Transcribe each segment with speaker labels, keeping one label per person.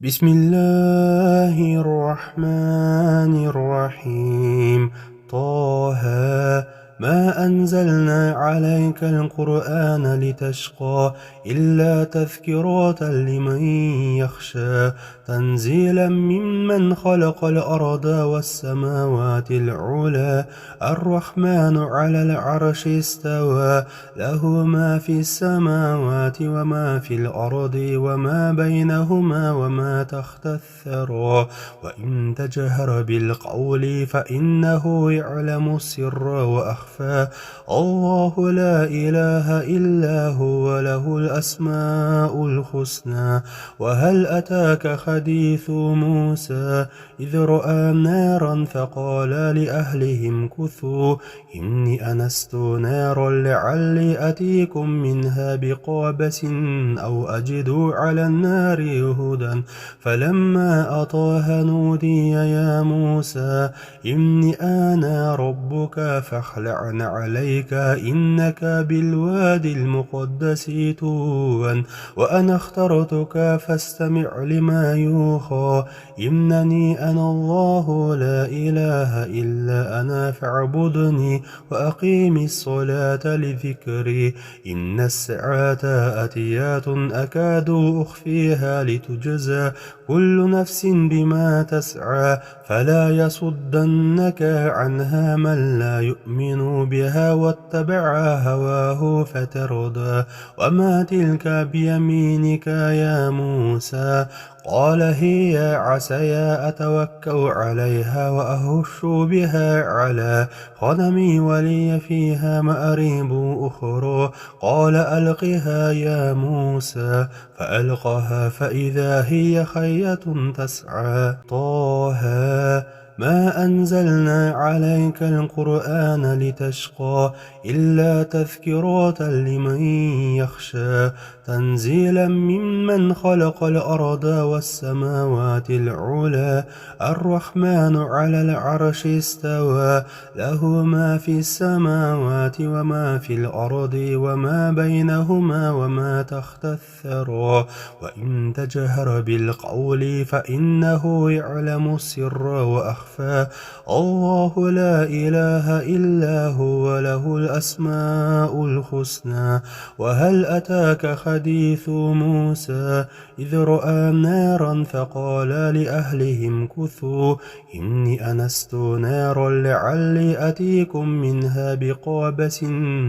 Speaker 1: بسم الله الرحمن الرحيم. طه. ما أنزلنا عليك القرآن لتشقى إلا تذكرة لمن يخشى تنزيلا ممن خلق الأرض والسماوات العلى الرحمن على العرش استوى له ما في السماوات وما في الأرض وما بينهما وما تحت الثرى وإن تجهر بالقول فإنه يعلم السر وأخفى الله لا إله إلا هو له الأسماء الحسنى. وهل أتاك حديث موسى إذ رأى نارا فقال لأهلهم كثوا إني أنست نارا لعلي أتيكم منها بقابس أو أجد على النار هدى فلما أطاها نودي يا موسى إني أنا ربك فاخلع عليك إنك بالوادي المقدس طوى وأنا اخترتك فاستمع لما يوحى إنني أنا الله لا إله إلا أنا فاعبدني وأقيم الصلاة لذكري إن الساعة آتيات أكاد أخفيها لتجزى كل نفس بما تسعى فلا يصدنك عنها من لا يؤمن بها واتبع هواه فتردى وما تلك بيمينك يا موسى قال هي عصاي أتوكأ عليها وأهش بها على غنمي ولي فيها مآريب أخرى قال ألقها يا موسى فألقها فإذا هي حية تسعى طه. ما أنزلنا عليك القرآن لتشقى إلا تذكرة لمن يخشى تنزيلا ممن خلق الأرض والسماوات العلى الرحمن على العرش استوى له ما في السماوات وما في الأرض وما بينهما وما تحت الثرى وإن تجهر بالقول فإنه يعلم السر وأخفى الله لا إله إلا هو له الأسماء الحسنى. وهل أتاك حديث موسى إذ رأى نارا فقال لأهلهم كثوا إني أنست نارا لعلي أتيكم منها بقابس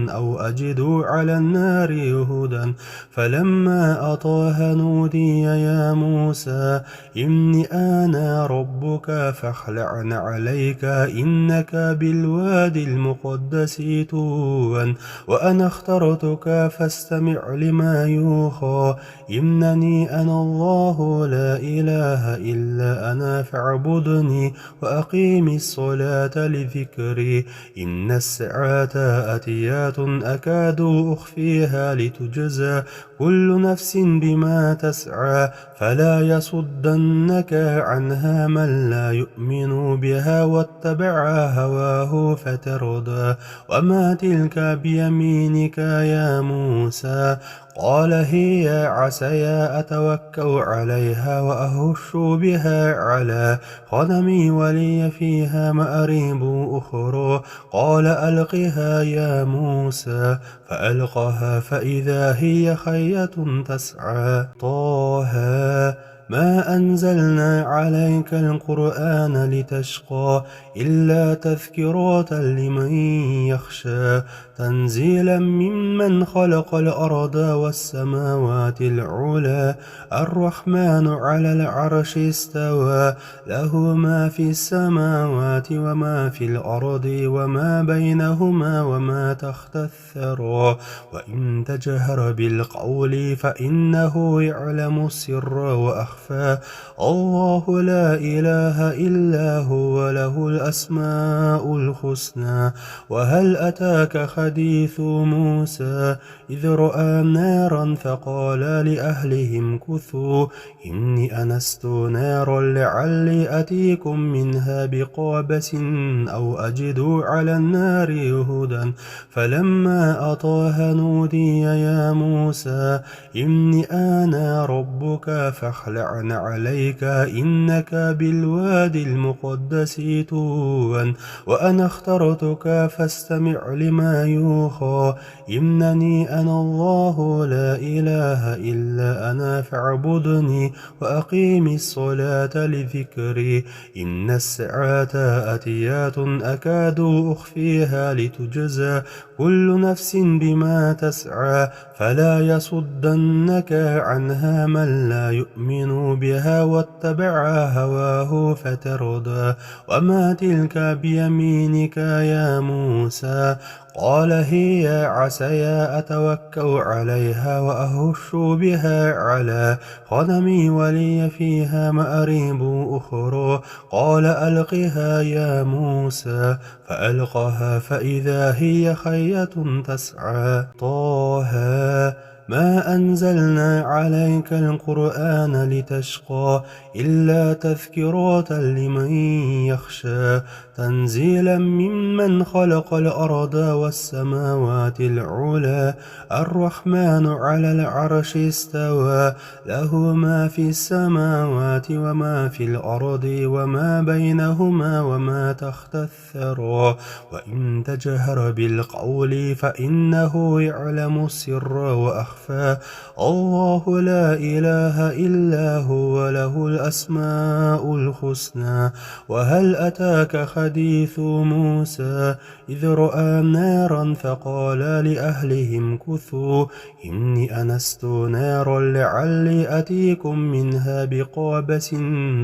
Speaker 1: أو أجد على النار هدى فلما أطاها نودي يا موسى إني أنا ربك فاخلع عليك إنك بالوادي المقدس طوى وأنا اخترتك فاستمع لما يوحى إنني أنا الله لا إله إلا أنا فاعبدني وأقيم الصلاة لذكري إن الساعة آتيات أكاد أخفيها لتجزى كل نفس بما تسعى فلا يصدنك عنها من لا يؤمن بها واتبع هواه فتردى وما تلك بيمينك يا موسى قال هي عصاي أتوكأ عليها وأهش بها على غنمي ولي فيها مآريب أخرى قال ألقها يا موسى فألقها فإذا هي حية تسعى طه. ما أنزلنا عليك القرآن لتشقى إلا تذكرة لمن يخشى تنزيلا ممن خلق الأرض والسماوات العلى الرحمن على العرش استوى له ما في السماوات وما في الأرض وما بينهما وما تحت الثرى وإن تجهر بالقول فإنه يعلم السر وأخفى الله لا إله إلا هو له الأسماء الحسنى. وهل أتاك حديث موسى إذ رأى نارا فقال لأهلهم كثوا إني أنست نارا لعلي أتيكم منها بقابس أو أجد على النار هدى فلما أطاها نودي يا موسى إني أنا ربك فاخلع فاخلع عليك إنك بالوادي المقدس طوى وأنا اخترتك فاستمع لما يوحى إنني أنا الله لا إله إلا أنا فاعبدني وأقيم الصلاة لذكري إن الساعة آتيات أكاد أخفيها لتجزى كل نفس بما تسعى فلا يصدنك عنها من لا يؤمن بها واتبع هواه فتردى وما تلك بيمينك يا موسى قال هي عصاي أتوكأ عليها وأهش بها على غنمي ولي فيها مآريب أخرى قال ألقها يا موسى فألقها فإذا هي حية تسعى طه ما أنزلنا عليك القرآن لتشقى إلا تذكرة لمن يخشى تنزيلا ممن خلق الأرض والسماوات العلى الرحمن على العرش استوى له ما في السماوات وما في الأرض وما بينهما وما تحت الثرى وإن تجهر بالقول فإنه يعلم السر وأخفى الله لا إله إلا هو له الأسماء الحسنى وهل أتاك حديث موسى إذ رأى نارا فقال لأهلهم كثوا إني أنست نارا لعلي أتيكم منها بقابس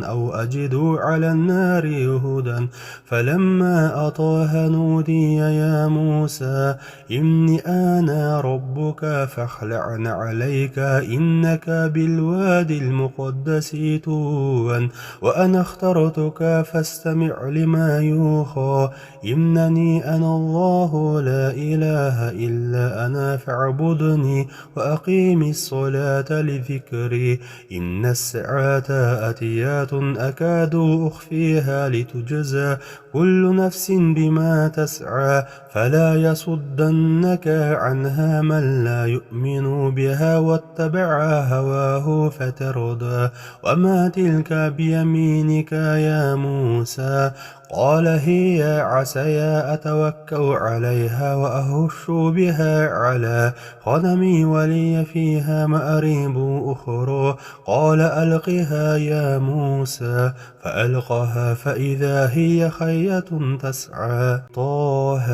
Speaker 1: أو أجد على النار هدى فلما أطاها نودي يا موسى إني أنا ربك فاخلع عليك إنك بالوادي المقدس طوى وأنا اخترتك فاستمع لما يوحى إنني أنا الله لا إله إلا أنا فاعبدني وأقيم الصلاة لذكري إن الساعة آتيات أكاد أخفيها لتجزى كل نفس بما تسعى فلا يصدنك عنها من لا يؤمن بها واتبع هواه فتردى وما تلك بيمينك يا موسى قال هي عصاي أتوكأ عليها وأهش بها على غنمي ولي فيها مآريب أخرى قال ألقها يا موسى فألقها فإذا هي حية تسعى طه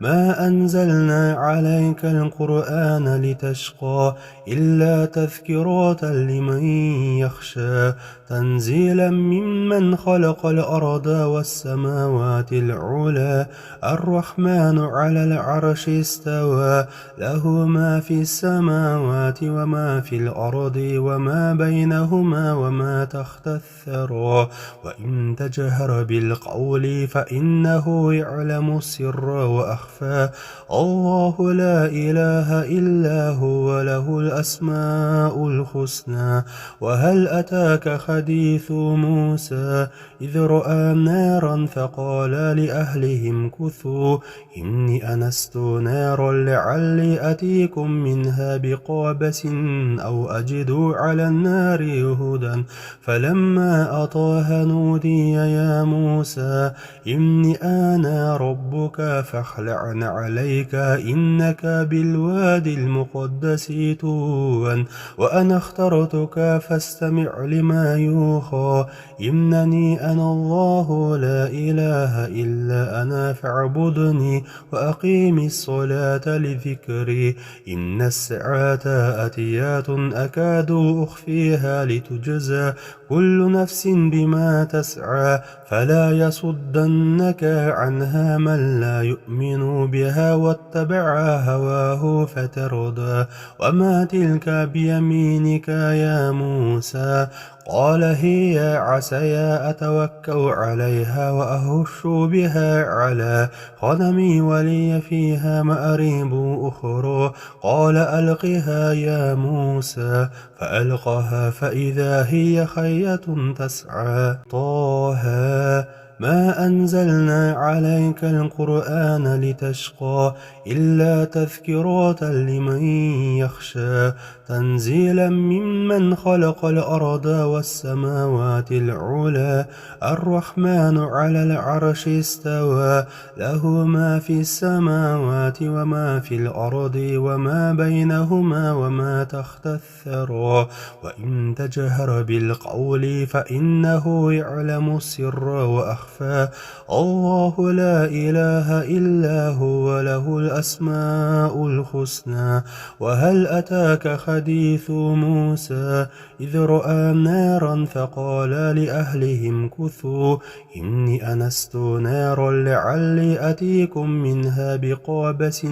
Speaker 1: ما أنزلنا عليك القرآن لتشقى إلا تذكرة لمن يخشى تنزيلا ممن خلق الأرض والسماوات العلى الرحمن على العرش استوى له ما في السماوات وما في الأرض وما بينهما وما تحت الثرى وإن تجهر بالقول فإنه يعلم السر وأخفى الله لا إله إلا هو له الأسماء الحسنى وهل أتاك حديث موسى إذ رأى نارا فقال لأهلهم كثوا إني أنست نارا لعلي أتيكم منها بقابس أو أجد على النار هدى فلما أطاها نودي يا موسى إني أنا ربك فاخلع عليك إنك بالوادي المقدس طوى وأنا اخترتك فاستمع لما يوحى إنني أنا الله لا إله إلا أنا فاعبدني وأقيم الصلاة لذكري إن الساعة آتيات أكاد أخفيها لتجزى كل نفس بما تسعى فلا يصدنك عنها من لا يؤمن بها واتبع هواه فتردى وما تلك بيمينك يا موسى قال هي عصاي أتوكأ عليها وأهش بها على غنمي ولي فيها مآريب أخرى قال ألقها يا موسى فألقها فإذا هي حية تسعى طه ما أنزلنا عليك القرآن لتشقى إلا تذكرة لمن يخشى تنزيلا ممن خلق الأرض والسماوات العلى الرحمن على العرش استوى له ما في السماوات وما في الأرض وما بينهما وما تحت الثرى وإن تجهر بالقول فإنه يعلم السر وأخفى الله لا إله إلا هو له الأسماء الحسنى وهل أتاك حديث موسى إذ رأى نارا فقال لأهلهم كثوا إني أنست نارا لعلي أتيكم منها بقابس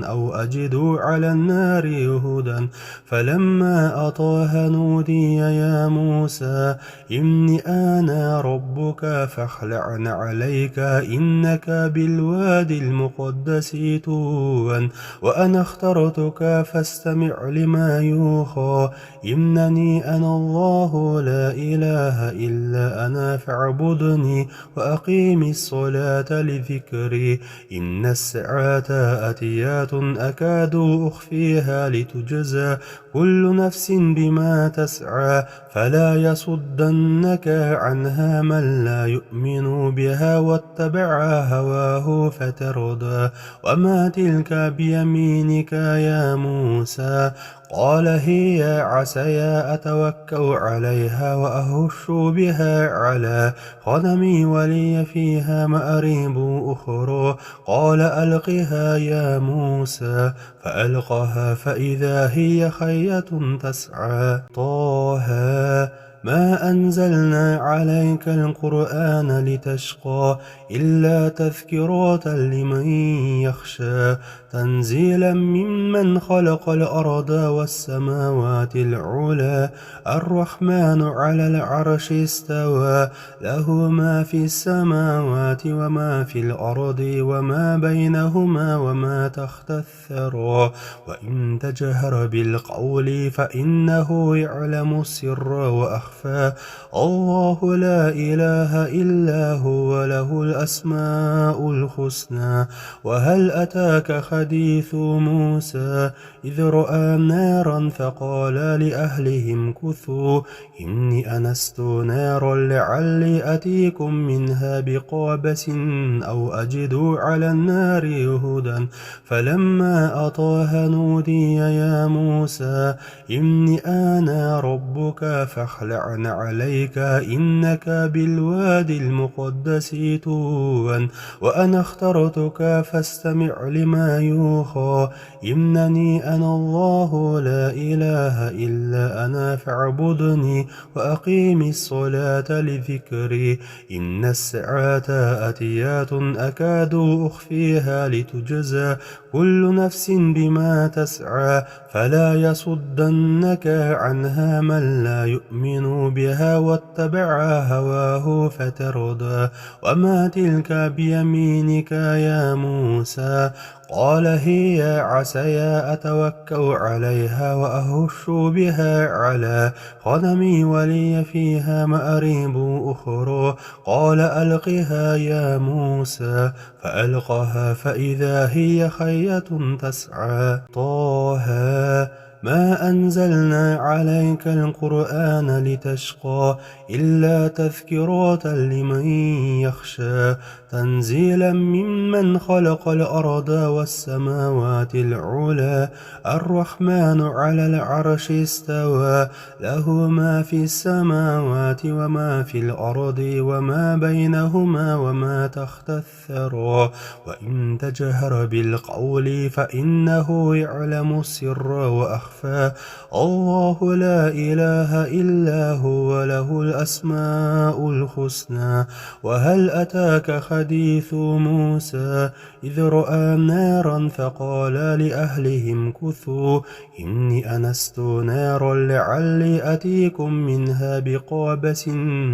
Speaker 1: أو أجد على النار هدى فلما أطاها نودي يا موسى إني أنا ربك فاخلع عليك إنك بالوادي المقدس طوى وأنا اخترتك فاستمع لما يوحى إنني أنا الله لا إله إلا أنا فاعبدني وأقيم الصلاة لذكري إن الساعة آتيات أكاد أخفيها لتجزى كل نفس بما تسعى فلا يصدنك عنها من لا يؤمن بها واتبع هواه فتردى وما تلك بيمينك يا موسى قال هي عصاي أتوكأ عليها وأهش بها على غنمي ولي فيها مآريب أخرى قال ألقها يا موسى فألقها فإذا هي حية تسعى طه ما أنزلنا عليك القرآن لتشقى إلا تذكرة لمن يخشى تنزيلا ممن خلق الأرض والسماوات العلى الرحمن على العرش استوى له ما في السماوات وما في الأرض وما بينهما وما تحت الثرى وإن تجهر بالقول فإنه يعلم السر وأخفى الله لا إله إلا هو له الأسماء الحسنى وهل أتاك حديث موسى إذ رأى نارا فقال لأهلهم كثوا إني أنست نارا لعلي أتيكم منها بقابس أو أجد على النار هدى فلما أطاها نودي يا موسى إني أنا ربك فاخلع عليك إنك بالوادي المقدس طوى وأنا اخترتك فاستمع لما يوحى إنني أنا الله لا إله إلا أنا فاعبدني وأقيم الصلاة لذكري إن الساعة آتيات أكاد أخفيها لتجزى كل نفس بما تسعى فلا يصدنك عنها من لا يؤمن بها واتبع هواه فتردى وما تلك بيمينك يا موسى قال هي عصاي أتوكأ عليها وأهش بها على غنمي ولي فيها مآريب أخرى قال ألقها يا موسى فألقها فإذا هي حية تسعى طه ما أنزلنا عليك القرآن لتشقى إلا تذكرة لمن يخشى تنزيلا ممن خلق الأرض والسماوات العلى الرحمن على العرش استوى له ما في السماوات وما في الأرض وما بينهما وما تحت الثرى وإن تجهر بالقول فإنه يعلم السر وأخفى الله لا إله إلا هو له الأسماء الحسنى وهل أتاك حديث موسى إذ رأى نارا فقال لأهلهم كثوا إني أنست نارا لعلي أتيكم منها بقابس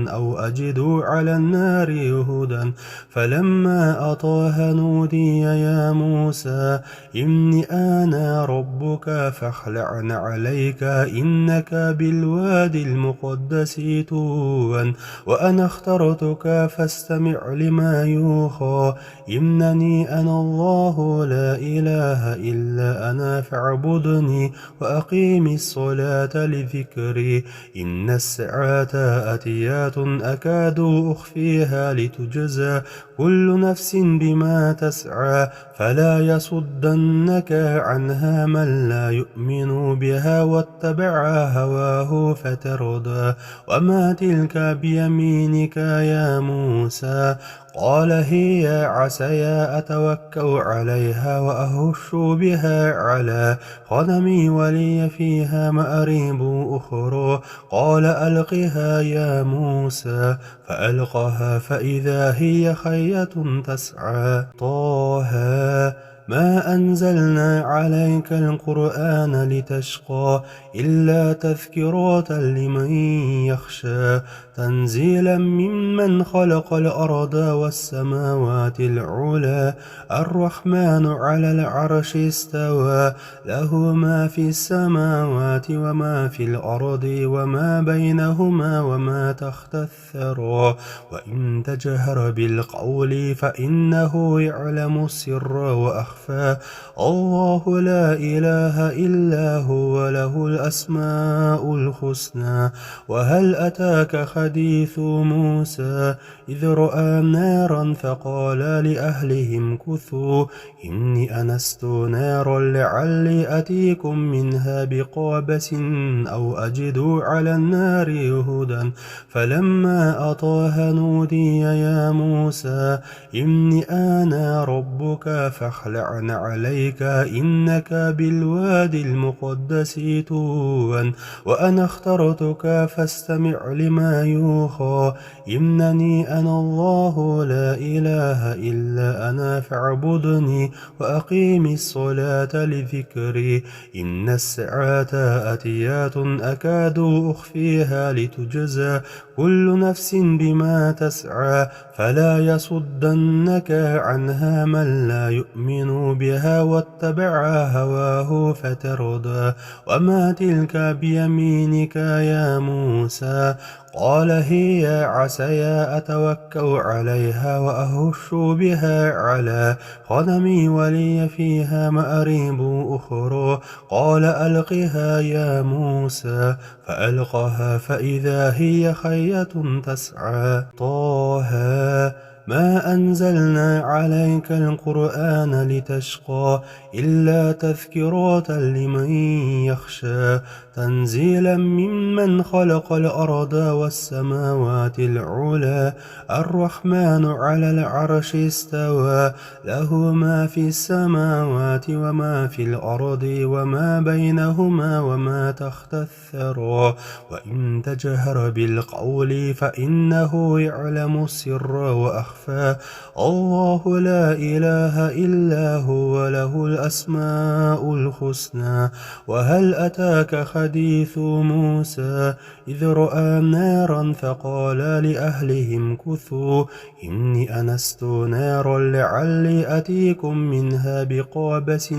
Speaker 1: أو أجد على النار هدى فلما أطاها نودي يا موسى إني أنا ربك فاخلع فاخلع عليك إنك بالوادي المقدس طوى وأنا اخترتك فاستمع لما يوحى إنني أنا الله لا إله إلا أنا فاعبدني وأقيم الصلاة لذكري إن الساعة آتيات أكاد أخفيها لتجزى كل نفس بما تسعى فلا يصدنك عنها من لا يؤمن بها واتبع هواه فتردى وما تلك بيمينك يا موسى قال هي عصاي أتوكأ عليها وأهش بها على غنمي ولي فيها مآريب أخرى قال ألقها يا موسى فألقها فإذا هي حية تسعى طه ما أنزلنا عليك القرآن لتشقى إلا تذكرة لمن يخشى تنزيلا ممن خلق الأرض والسماوات العلى الرحمن على العرش استوى له ما في السماوات وما في الأرض وما بينهما وما تحت الثرى وإن تجهر بالقول فإنه يعلم السر وأخفى الله لا إله إلا هو له الأسماء الحسنى وهل أتاك حديث موسى إذ رأى نارا فقال لأهلهم كثوا إني أنست نارا لعلي أتيكم منها بقابس أو أجد على النار هدى فلما أطاها نودي يا موسى إني أنا ربك فاخلع عليك إنك بالوادي المقدس طوى وأنا اخترتك فاستمع لما يوحى إنني أنا الله لا إله إلا أنا فاعبدني وأقيم الصلاة لذكري إن الساعة آتيات أكاد أخفيها لتجزى كل نفس بما تسعى فلا يصدنك عنها من لا يؤمن بها واتبع هواه فتردى وما تلك بيمينك يا موسى قال هي عصاي أتوكأ عليها وأهش بها على غنمي ولي فيها مآريب أخرى قال ألقها يا موسى فألقها فإذا هي حية تسعى طه ما أنزلنا عليك القرآن لتشقى إلا تذكرة لمن يخشى تنزيلا ممن خلق الأرض والسماوات العلى الرحمن على العرش استوى له ما في السماوات وما في الأرض وما بينهما وما تحت الثرى وإن تجهر بالقول فإنه يعلم السر وأخفى الله لا إله إلا هو له الأسماء الحسنى وهل أتاك حديث موسى إذ رأى نارا فقال لأهلهم كثوا إني أنست نارا لعلي أتيكم منها بقابس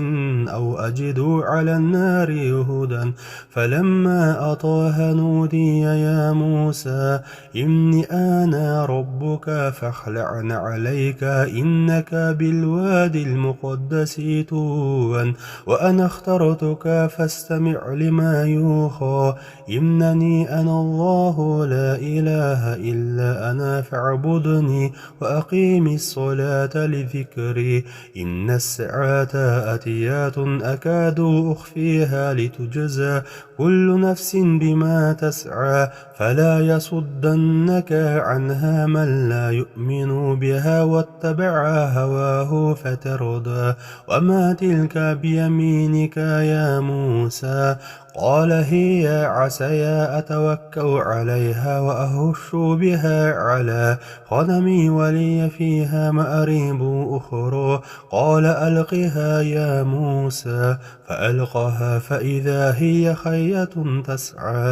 Speaker 1: أو أجد على النار هدى فلما أطاها نودي يا موسى إني أنا ربك فاخلع عليك إنك بالوادي المقدس طوى وأنا اخترتك فاستمع لما يوحى إنني أنا الله لا إله إلا أنا فاعبدني وأقيم الصلاة لذكري إن الساعة آتيات أكاد أخفيها لتجزى كل نفس بما تسعى فلا يصدنك عنها من لا يؤمن بها واتبع هواه فتردى وما تلك بيمينك يا موسى قال هي عصاي أتوكأ عليها وأهش بها على غنمي ولي فيها مآريب أخرى قال ألقها يا موسى فألقها فإذا هي حية تسعى